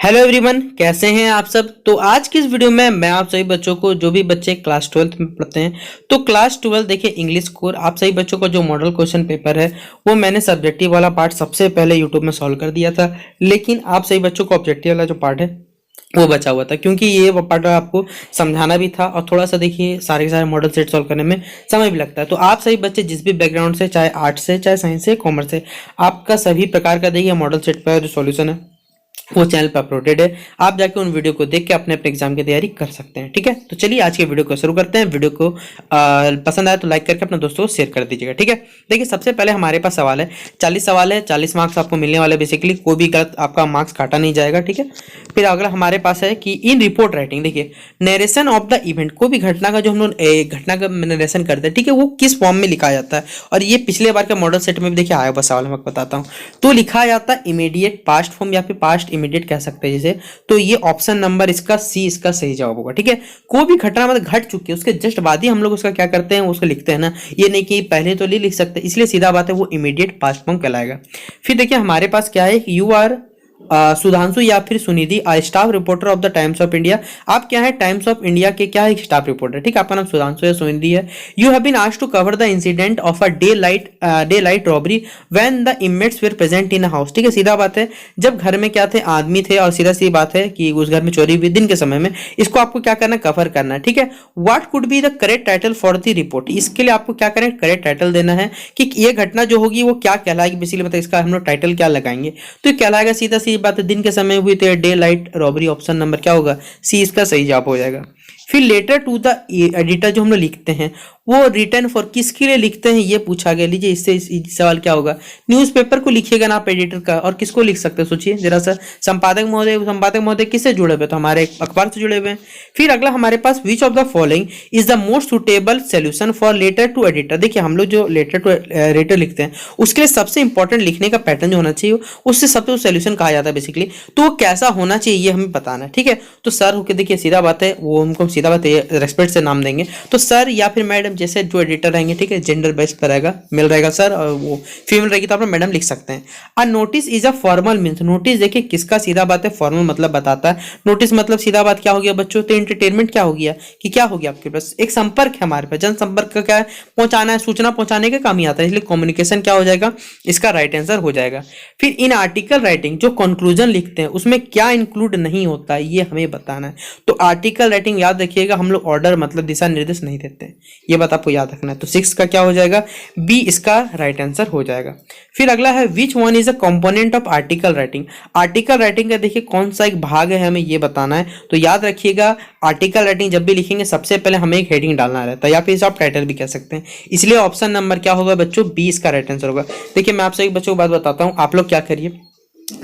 Hello everyone, कैसे हैं आप सब। तो आज की इस वीडियो में मैं आप सभी बच्चों को, जो भी बच्चे क्लास 12th में पढ़ते हैं, तो क्लास 12 देखिए इंग्लिश कोर, आप सभी बच्चों का जो मॉडल क्वेश्चन पेपर है वो मैंने सब्जेक्टिव वाला पार्ट सबसे पहले यूट्यूब में सॉल्व कर दिया था। लेकिन आप सभी बच्चों को ऑब्जेक्टिव वाला जो पार्ट है वो बचा हुआ था, क्योंकि ये पार्ट आपको समझाना भी था और थोड़ा सा देखिए सारे के सारे मॉडल सेट सॉल्व करने में समय भी लगता है। तो आप सभी बच्चे जिस भी बैकग्राउंड से, चाहे आर्ट्स से, चाहे साइंस से, कॉमर्स से, आपका सभी प्रकार का देखिए मॉडल सेट पर जो सॉल्यूशन है वो चैनल पर अपलोडेड है। आप जाके उन वीडियो को देख के अपने अपने एग्जाम की तैयारी कर सकते हैं। ठीक है, तो चलिए आज के वीडियो को शुरू करते हैं। वीडियो को पसंद आए तो लाइक करके अपने दोस्तों को शेयर कर दीजिएगा। ठीक है, देखिए सबसे पहले हमारे पास सवाल है, 40 सवाल है, 40 मार्क्स आपको मिलने वाले। बेसिकली कोई भी गलत आपका मार्क्स काटा नहीं जाएगा। ठीक है, फिर अगला हमारे पास है कि इन रिपोर्ट राइटिंग, देखिए नरेशन ऑफ द इवेंट, कोई भी घटना का जो हम लोग घटना का नरेशन करते हैं, ठीक है, वो किस फॉर्म में लिखा जाता है। और ये पिछले बार के मॉडल सेट में भी देखिए आया हुआ सवाल, मैं बताता हूँ। तो लिखा जाता है इमीडिएट पास्ट फॉर्म या फिर पास्ट इमीडिएट कह सकते हैं जैसे। तो ये ऑप्शन नंबर इसका सी इसका सही जवाब होगा। ठीक है, कोई भी घटना मतलब घट चुकी है उसके जस्ट बाद ही हम लोग उसका क्या करते हैं, उसको लिखते हैं ना, ये नहीं कि पहले तो नहीं लिख सकते, इसलिए सीधा बात है वो इमीडिएट पास्ट फॉर्म कहलाएगा। फिर देखिए हमारे पास क्या है, यू आर सुधांशु या फिर Sunidhi, staff reporter of the times of India. आप क्या है, टाइम्स ऑफ इंडिया के क्या है, स्टाफ रिपोर्टर। ठीक है, आपका नाम सुधांशु या सुनिधि है। You have been asked to cover the incident of a daylight robbery when the inmates were present in a house. ठीक है, सीधा बात है जब घर में क्या थे, आदमी थे, और सीधा सी बात है कि उस घर में चोरी हुई दिन के समय में, इसको आपको क्या करना है, कवर करना है। ठीक है, what could be the correct title for the report, इसके लिए आपको क्या करें, करेक्ट टाइटल देना है कि ये घटना जो होगी वो क्या कहलाएगी। बेसिकली मतलब इसका हम लोग टाइटल क्या लगाएंगे, तो ये कहलाएगा सीधा सी बात है दिन के समय हुई थे day light robbery. Option number क्या होगा, सी इसका सही जवाब हो जाएगा। फिर लेटर टू द एडिटर जो हम लोग लिखते हैं वो रिटर्न फॉर किसके लिए लिखते हैं ये पूछा गया। लीजिए इससे सवाल क्या होगा, न्यूज़पेपर को लिखिएगा ना आप एडिटर का, और किसको लिख सकते हैं सोचिए जरा सा, संपादक महोदय किससे जुड़े हुए, तो हमारे अखबार से जुड़े हुए हैं। फिर अगला हमारे पास which of the following is the most suitable solution for letter to editor. देखिए हम लोग जो लेटर टू एडिटर लिखते हैं उसके लिए सबसे इंपॉर्टेंट लिखने का पैटर्न जो होना चाहिए उससे सबसे सोल्यूशन कहा जाता है बेसिकली, तो वो कैसा होना चाहिए ये हमें बताना है। ठीक है, तो सर होके देखिए सीधा बात है वो हमको सीधा बात है रेस्पेक्ट से नाम देंगे, तो सर या फिर मैडम जैसे जो एडिटर रहेंगे। ठीक है, जेंडर बेस्ड पर रहेगा, मेल रहेगा सर, और वो फीमेल रहेगी तो आप मैडम लिख सकते हैं। A notice is a formal means, notice देखिए किसका सीधा बात है फॉर्मल मतलब बताता है। नोटिस मतलब सीधा बात क्या हो गया बच्चों, तो एंटरटेनमेंट क्या हो गया कि क्या हो गया आपके पास, एक संपर्क है हमारे पास, जनसंपर्क का क्या है, पहुंचाना है, सूचना पहुंचाने के काम ही आता है, इसलिए कम्युनिकेशन क्या हो जाएगा, इसका राइट आंसर हो जाएगा। फिर इन आर्टिकल राइटिंग जो कंक्लूजन लिखते हैं उसमें क्या इंक्लूड नहीं होता है ये हमें बताना है। तो आर्टिकल राइटिंग याद रखिएगा, हम लोग ऑर्डर मतलब दिशा निर्देश नहीं देते हैं, ये बात आपको याद रखना है। तो 6 का क्या हो जाएगा, बी इसका राइट आंसर हो जाएगा। फिर अगला है which one is a component of article writing. Article writing का देखिए कौन सा एक भाग है हमें ये बताना है। तो याद रखिएगा आर्टिकल राइटिंग जब भी लिखेंगे सबसे पहले हमें एक हेडिंग डालना रहता है, या फिर इसे आप टाइटल भी कह सकते हैं, इसलिए ऑप्शन नंबर क्या होगा बच्चों, बी इसका राइट आंसर होगा। देखिए मैं आप सभी बच्चों को बात बताता हूँ, आप लोग क्या करिए,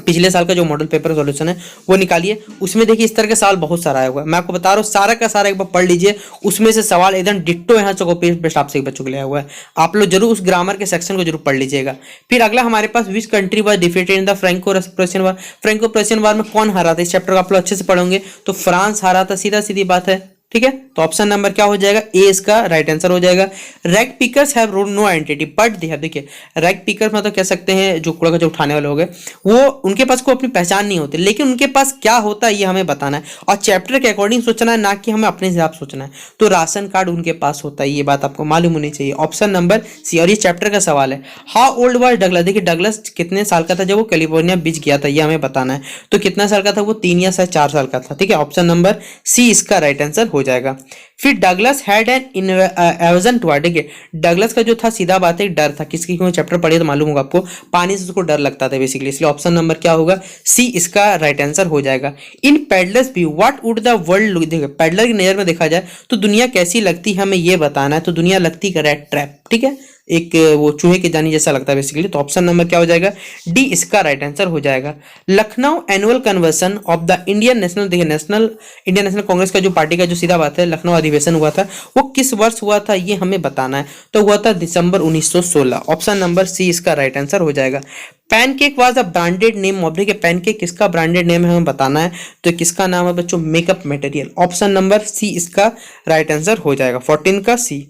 पिछले साल का जो मॉडल पेपर सॉल्यूशन है वो निकालिए, उसमें देखिए इस तरह के सवाल बहुत सारा आया हुआ है, मैं आपको बता रहा हूँ सारा का सारा एक बार पढ़ लीजिए, उसमें से सवाल एकदम डिट्टो यहाँ से कॉपी पेस्ट आप सभी बच्चों के लिए आया हुआ है। आप लोग जरूर उस ग्रामर के सेक्शन को जरूर पढ़ लीजिएगा। फिर अगला हमारे पास which country was defeated in the Franco Prussian war, Franco Prussian war में कौन हारा था, इस चैप्टर को आप लोग अच्छे से पढ़ोगे, तो फ्रांस हारा था, सीधा सीधी बात है। ठीक है, तो ऑप्शन नंबर क्या हो जाएगा, ए इसका राइट आंसर हो जाएगा। Rag pickers have no identity but they have, देखिए रैग पिकर मतलब कह सकते हैं जो कूड़ा कचरा उठाने वाले हो गए, वो उनके पास कोई अपनी पहचान नहीं होती, लेकिन उनके पास क्या होता है ये हमें बताना है, और चैप्टर के अकॉर्डिंग सोचना है, ना कि हमें अपने हिसाब सोचना है। तो राशन कार्ड उनके पास होता है, ये बात आपको मालूम होनी चाहिए। ऑप्शन नंबर सी, और ये चैप्टर का सवाल है। हाउ ओल्ड वाज डगलस, देखिए डगलस कितने साल का था जब वो कैलिफोर्निया बीच गया था, ये हमें बताना है। तो कितना साल का था वो, 3 या 4 साल का था। ठीक है, ऑप्शन नंबर सी इसका राइट आंसर हो जाएगा। फिर Douglas had an aversion toward, देखिए डगलस का जो था सीधा बात है डर था, किसकी, क्योंकि चैप्टर पढ़िए तो मालूम होगा आपको, पानी से उसको डर लगता था बेसिकली, इसलिए ऑप्शन नंबर क्या होगा, सी इसका राइट आंसर हो जाएगा। In peddler's view what would the world look, देखिए पेडलर की नजर में देखा जाए तो दुनिया कैसी लगती है हमें ये बताना है। तो दुनिया लगती है रैट ट्रैप, ठीक है, एक वो चूहे के जानी जैसा लगता है बेसिकली। तो ऑप्शन नंबर क्या हो जाएगा, डी इसका राइट आंसर हो जाएगा। Lucknow annual convention of the Indian national, देखिए इंडियन नेशनल कांग्रेस का जो पार्टी का जो सीधा बात है लखनऊ अधिवेशन हुआ था वो किस वर्ष हुआ था ये हमें बताना है। तो हुआ था दिसंबर 1916, ऑप्शन नंबर सी इसका राइट आंसर हो जाएगा। Pancake was a branded name of, देखिए पैनकेक किसका ब्रांडेड नेम है हमें बताना है, तो किसका नाम है बच्चों, makeup material, option number C इसका राइट आंसर हो जाएगा, 14 का सी।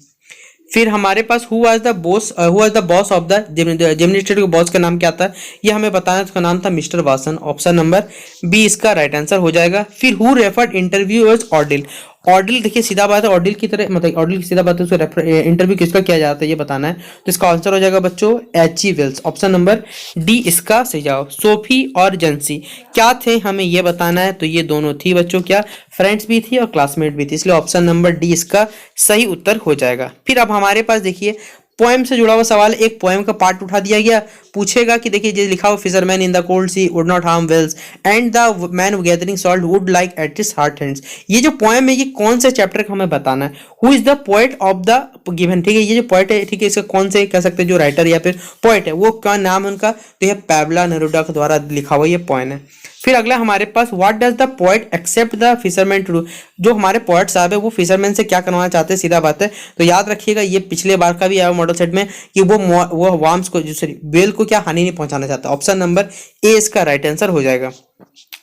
फिर हमारे पास who was the boss of the Gemini state के बॉस का नाम क्या था, ये हमें बताना है, उसका नाम था mister Vasan. Option number B इसका राइट आंसर हो जाएगा। फिर who referred interviewers ordeal, ordeal देखिए सीधा बात है, ऑर्डिल की तरह मतलब ऑर्डिल की सीधा बात है, उसको इंटरव्यू किसका किया जाता है ये बताना है। तो इसका आंसर हो जाएगा बच्चों H.G. Wales. Option number D इसका सही जवाब। सोफी और जेंसी क्या थे हमें ये बताना है, तो ये दोनों थी बच्चों क्या, फ्रेंड्स भी थी और क्लासमेट भी थी, इसलिए ऑप्शन नंबर डी इसका सही उत्तर हो जाएगा। फिर अब हमारे पास देखिए पोएम से जुड़ा हुआ सवाल, एक पोएम का पार्ट उठा दिया गया, पूछेगा कि देखिए जो लिखा हुआ fisherman in the cold sea would not harm whales and the man gathering salt would like at his heart hands, ये जो पोएम है ये कौन से चैप्टर का हमें बताना है। Who is the poet of the given, ठीक है, ये जो पोएट है, ठीक है, इसका कौन से कह सकते हैं जो राइटर या फिर पोएट है वो क्या नाम है उनका, तो यह पैब्ला नेरुडा के द्वारा लिखा हुआ ये पोएम है। फिर अगला हमारे पास what does the poet except the fisherman to do, जो हमारे पोएट साहब है वो फिशरमैन से क्या करवाना चाहते हैं, सीधा बात है। तो याद रखिएगा ये पिछले बार का भी आया मॉडल सेट में कि वो वार्म्स को सॉरी वेल को क्या हानि नहीं पहुंचाना चाहता। ऑप्शन नंबर ए इसका राइट आंसर हो जाएगा।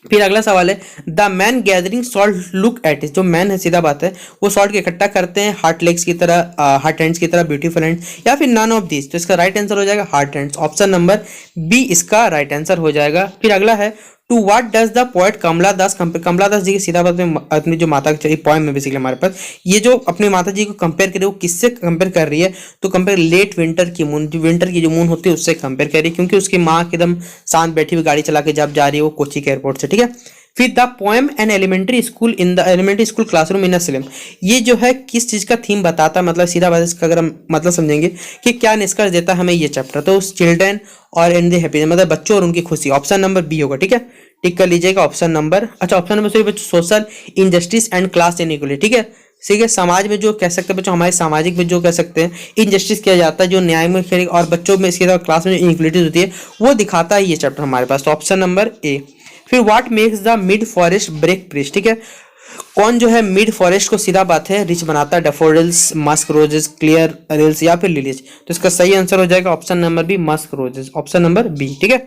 फिर अगला सवाल है the man gathering salt look at it, जो मैन है सीधा बात है वो सॉल्ट को इकट्ठा करते हैं हार्ट लेग्स की तरह, हार्ट हैंड्स की तरह, ब्यूटीफुल हैंड्स या फिर नन ऑफ दिस, तो इसका राइट आंसर हो जाएगा heart hands. Option number B इसका राइट आंसर हो जाएगा। फिर अगला है to what does the poet Kamala Das compare, Kamala Das ji की सीधा बात में अपनी जो माता की पोएम में बेसिकली हमारे पास ये जो अपनी माता जी को कंपेयर करे वो किससे कंपेयर कर रही है, तो कंपेयर लेट विंटर की मून, जो विंटर की जो मून होती है उससे कंपेयर कर रही है, क्योंकि उसकी माँ एकदम शांत बैठी हुई गाड़ी चला के जब जा रही है वो कोची के एयरपोर्ट से, ठीक है। फिर the poem an elementary school in the elementary school classroom in a slum, ये जो है किस चीज का थीम बताता है, मतलब सीधा बात इसका अगर हम मतलब समझेंगे कि क्या निष्कर्ष देता है हमें ये चैप्टर, तो चिल्ड्रन और इन द हैप्पीनेस मतलब बच्चों और उनकी खुशी। ऑप्शन नंबर बी होगा, ठीक है, टिक कर लीजिएगा ऑप्शन नंबर, अच्छा ऑप्शन नंबर सॉरी बच्चों social injustice and class inequality, ठीक है, ठीक है, समाज में जो कह सकते हैं बच्चों, हमारे सामाजिक में जो कह सकते हैं इनजस्टिस किया जाता है, जो न्याय में और बच्चों में इसके अलावा क्लास में जो इनइक्वालिटीज होती है वो दिखाता है ये चैप्टर हमारे पास, तो ऑप्शन नंबर ए। फिर what makes the mid forest break bridge, ठीक है, कौन जो है मिड फॉरेस्ट को सीधा बात है रिच बनाता है, daffodils, musk roses, clear rills या फिर लिलीज, तो इसका सही आंसर हो जाएगा option number B musk roses. Option number B, ठीक है।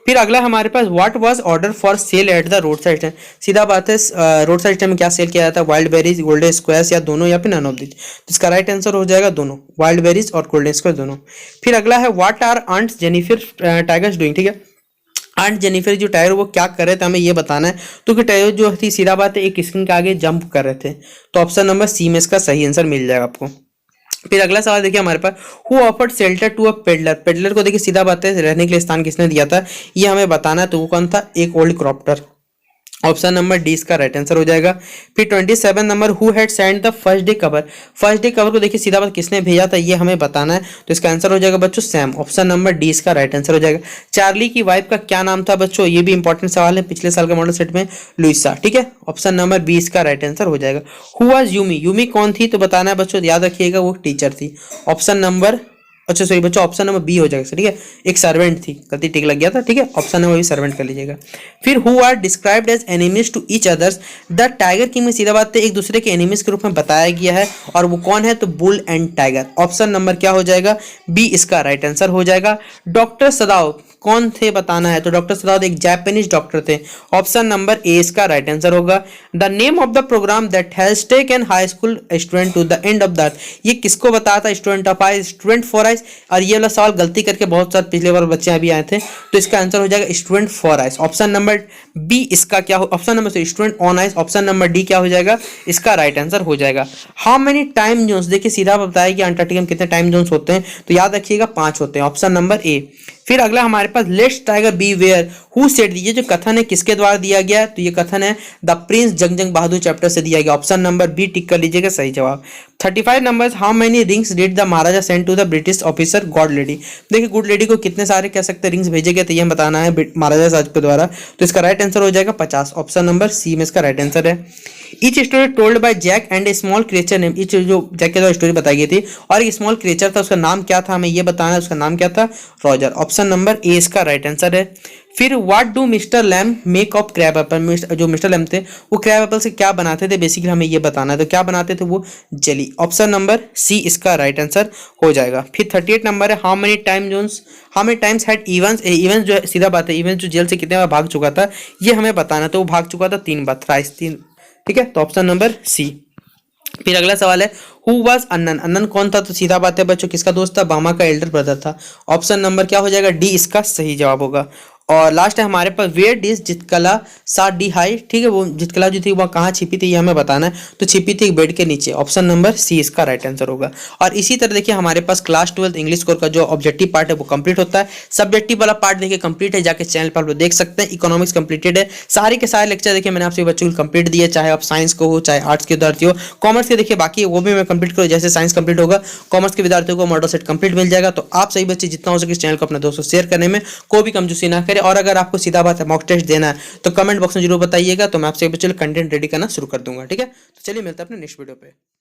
फिर अगला हमारे पास what was order for sale at the road side stand, सीधा बात है रोड साइड स्टैंड में क्या सेल किया जाता है, वाइल्ड बेरीज, गोल्डन स्क्वायर्स या दोनों या फिर नन ऑफ दिस, तो इसका राइट आंसर हो जाएगा दोनों, वाइल्ड बेरीज और गोल्डन स्क्वायर दोनों। फिर अगला है what are aunt Jennifer tigers doing, ठीक है, आंट जेनिफर जो टाइगर वो क्या कर रहे थे हमें ये बताना है, तो कि टाइगर जो थी सीधा बात है एक स्क्रीन के आगे जंप कर रहे थे, तो ऑप्शन नंबर सी में इसका सही आंसर मिल जाएगा आपको। फिर अगला सवाल देखिए हमारे पास who offered shelter to a peddler, peddler को देखिए सीधा बात है रहने के लिए स्थान किसने दिया था ये हमें बताना है, तो वो कौन था, एक ओल्ड क्रॉप्टर। ऑप्शन नंबर डी इसका राइट आंसर हो जाएगा। फिर 27 number who had send the first day cover, first day cover को देखिए सीधा बात किसने भेजा था ये हमें बताना है, तो इसका आंसर हो जाएगा बच्चों सैम। ऑप्शन नंबर डी इसका राइट आंसर हो जाएगा। चार्ली की वाइफ का क्या नाम था बच्चों, ये भी इंपॉर्टेंट सवाल है पिछले साल का मॉडल सेट में, लुइसा, ठीक है, ऑप्शन नंबर बी इसका राइट आंसर हो जाएगा। हु वाज यूमी, यूमी कौन थी तो बताना है बच्चों, याद रखिएगा वो टीचर थी। ऑप्शन नंबर अच्छा सॉरी बच्चों ऑप्शन नंबर बी हो जाएगा, ठीक है, एक सर्वेंट थी, गलती टिक लग गया था, ठीक है, ऑप्शन नंबर बी सर्वेंट कर लीजिएगा। फिर who are described as enemies to each others, the tiger king में सीधा बात है एक दूसरे के एनिमीज के रूप में बताया गया है, और वो कौन है तो bull and tiger. Option number क्या हो जाएगा, बी इसका राइट आंसर हो जाएगा। डॉक्टर सदाव कौन थे बताना है, तो डॉक्टर सदाव एक जापानीज डॉक्टर थे। ऑप्शन नंबर ए इसका राइट आंसर होगा। The name of the program that has taken high school student to the end of the earth, ये किसको बताया था, student of I, student for ice, और ये वाला सवाल गलती करके बहुत सारे पिछले बार बच्चे अभी आए थे, तो इसका आंसर हो जाएगा student for ice. Option number B इसका क्या हो, option number student on ice, option number D क्या हो जाएगा, इसका राइट आंसर हो जाएगा। हाउ मेनी टाइम जोन्स, देखिए सीधा बताया कि अंटार्कटिका में कितने टाइम जोन्स होते हैं, तो याद रखिएगा 5 होते हैं, ऑप्शन नंबर ए। फिर अगला हमारे पास let's tiger be where who said, ये जो कथन है किसके द्वारा दिया गया है, तो ये कथन है द प्रिंस जंग बहादुर चैप्टर से दिया गया। ऑप्शन नंबर बी टिक कर लीजिएगा सही जवाब। 35 number how many rings did the maharaja send to the British officer god lady, देखिए गुड लेडी को कितने सारे कह सकते हैं रिंग्स भेजे गए, तो ये बताना है महाराजा साहब के द्वारा, तो इसका राइट आंसर हो जाएगा 50। ऑप्शन नंबर सी में इसका राइट आंसर है। Each story told by Jack and a small creature name, each जो जैक के द्वारा स्टोरी बताई गई थी और एक स्मॉल क्रिएचर था उसका नाम क्या था हमें ये बताना है, उसका नाम क्या था, रॉजर। ऑप्शन नंबर ए इसका राइट आंसर है। फिर what do mister Lamb make of crab apple, जो मिस्टर लैम थे वो क्रैब एप्पल से क्या बनाते थे बेसिकली हमें ये बताना है, तो क्या बनाते थे वो जेली। ऑप्शन नंबर सी इसका राइट आंसर हो जाएगा। फिर 38 नंबर है how many time zones, how many times had events, events जो सीधा बात है इवेंट्स जो जेल से कितने बार भाग चुका था ये हमें बताना, तो वो भाग चुका था 3 बार, थ्राइस 3, ठीक है, तो ऑप्शन नंबर सी। फिर अगला सवाल है हु वाज अन्नन, अन्नन कौन था? तो सीधा बात है बच्चों, किसका दोस्त था? बामा का एल्डर ब्रदर था। ऑप्शन नंबर क्या हो जाएगा? डी इसका सही जवाब होगा। और लास्ट है हमारे पास वेयर डिज जितकला सा डी हाई, ठीक है, वो जितकला जो थी वह कहाँ छिपी थी ये हमें बताना है। तो छिपी थी बेड के नीचे। ऑप्शन नंबर सी इसका राइट आंसर होगा। और इसी तरह देखिए हमारे पास क्लास 12 इंग्लिश कोर का जो ऑब्जेक्टिव पार्ट है वो कंप्लीट होता है। सब्जेक्टिव वाला पार्ट देखिए कंप्लीट है, जाके चैनल पर आप लोग देख सकते हैं। इकोनॉमिक्स कंप्लीटेड है, सारे के सारे लेक्चर देखिए मैंने आपसे बच्चों को कंप्लीट दिए, चाहे आप साइंस को हो चाहे आर्ट्स के विद्यार्थी हो। कॉमर्स के देखिए बाकी है वो भी मैं कंप्लीट करूँ, जैसे साइंस कंप्लीट होगा कॉमर्स के विद्यार्थियों को मॉडल सेट कंप्लीट मिल जाएगा। तो आप सही बच्चे जितना हो सके इस चैनल को अपने दोस्तों शेयर करने में कोई भी कमजोरी ना करें। और अगर आपको सीधा बात है मॉक टेस्ट देना है तो कमेंट बॉक्स में जरूर बताइएगा, तो मैं आपसे बच्चों कंटेंट रेडी करना शुरू कर दूंगा। ठीक है, तो चलिए मिलते हैं अपने नेक्स्ट वीडियो पे।